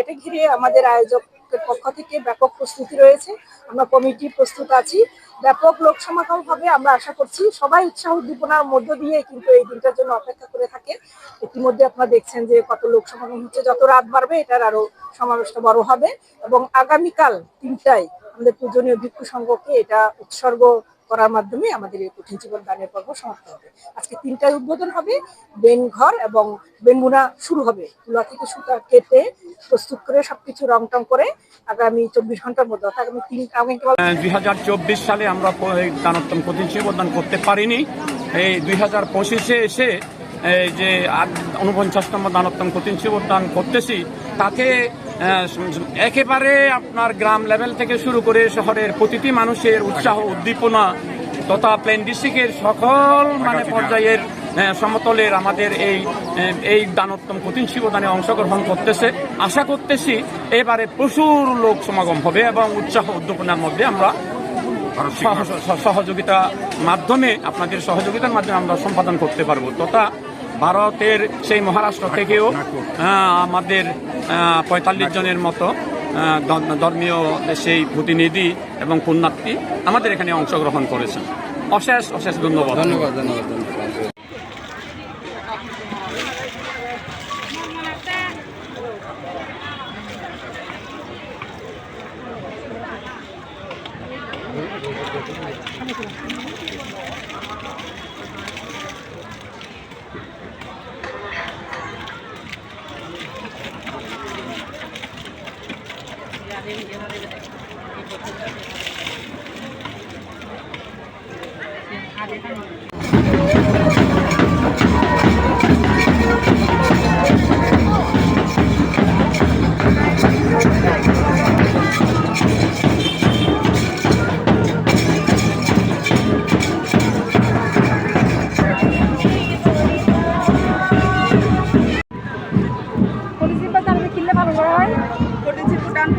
এটা ঘিরে আমাদের আয়োজকের পক্ষ থেকে ব্যাপক প্রস্তুতি রয়েছে। আমরা কমিটি প্রস্তুত আছি, ব্যাপক লোক সমাগম হবে আমরা আশা করছি। সবাই উৎসাহ উদ্দীপনার মধ্য দিয়ে কিন্তু এই দিনটার জন্য অপেক্ষা করে থাকে। ইতিমধ্যে আপনারা দেখছেন যে কত লোক সমাগম হচ্ছে, যত রাত বাড়বে এটার আরো সমাবেশটা বড় হবে। এবং আগামীকাল 3টায় আমাদের পূজনীয় ভিক্ষু সংঘকে এটা উৎসর্গ করার মাধ্যমে আমাদের এই কঠিন জীবন দানের পর্ব সমাপ্ত হবে। আজকে 3টায় উদ্বোধন হবে, বেনঘর এবং বেনবুনা শুরু হবে। তুলা থেকে সুতা কেটে প্রস্তুত করে সবকিছু রং টং করে আগামী 24 ঘন্টার মধ্যে আগামী 2024 সালে আমরা দানোত্তম কঠিন জীবন করতে পারিনি। এই 2025-এ এসে এই যে 49তম দানোত্তম কঠিন জীবন করতেছি, তাকে একেবারে আপনার গ্রাম লেভেল থেকে শুরু করে শহরের প্রতিটি মানুষের উৎসাহ উদ্দীপনা তথা প্লেন ডিস্ট্রিক্টের সকল পর্যায়ের সমতলের আমাদের এই দানোত্তম কঠিন শিবদানে অংশগ্রহণ করতেছে। আশা করতেছি এবারে প্রচুর লোক সমাগম হবে এবং উৎসাহ উদ্দীপনার মধ্যে আমরা সহযোগিতার মাধ্যমে আপনাদের সহযোগিতার মাধ্যমে আমরা সম্পাদন করতে পারবো। তথা ভারতের সেই মহারাষ্ট্র থেকেও আমাদের 45 জনের মতো ধর্মীয় সেই প্রতিনিধি এবং পুণ্যার্থী আমাদের এখানে অংশগ্রহণ করেছেন। অশেষ অশেষ ধন্যবাদ।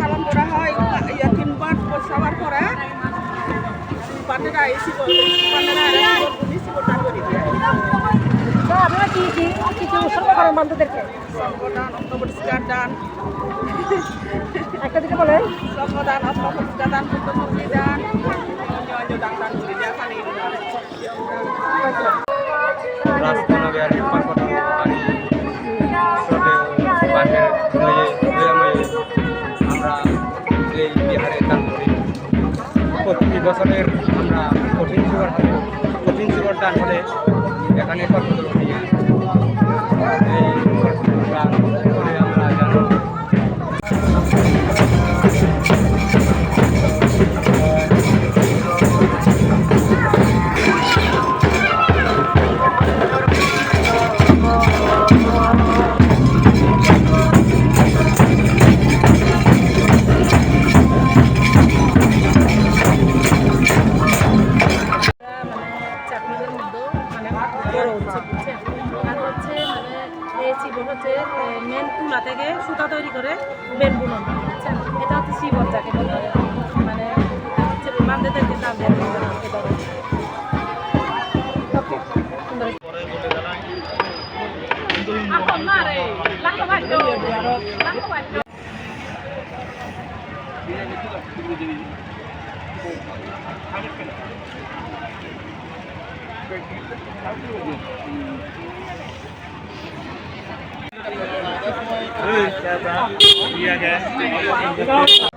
পালন করা হয় 3বার সবার পরে আপনারা কি কিছু উৎসর্গ করেন বান্ধবদেরকে? পরিষ্কার দান, একটা দিকে বলেন। দান, পরিষ্কার দান, দান, দান দান করে দেওয়া পানি প্রতি বছরের আমরা কঠিন জীবন দান হলে এখানে আমরা জানো মেন তুলা থেকে সুতা তৈরি করে বেন বুনন, বুঝছেন? এটা হচ্ছে শিবর যাকে বলা হয়, হচ্ছে বান্ধবদেরকে দাম Iya guys.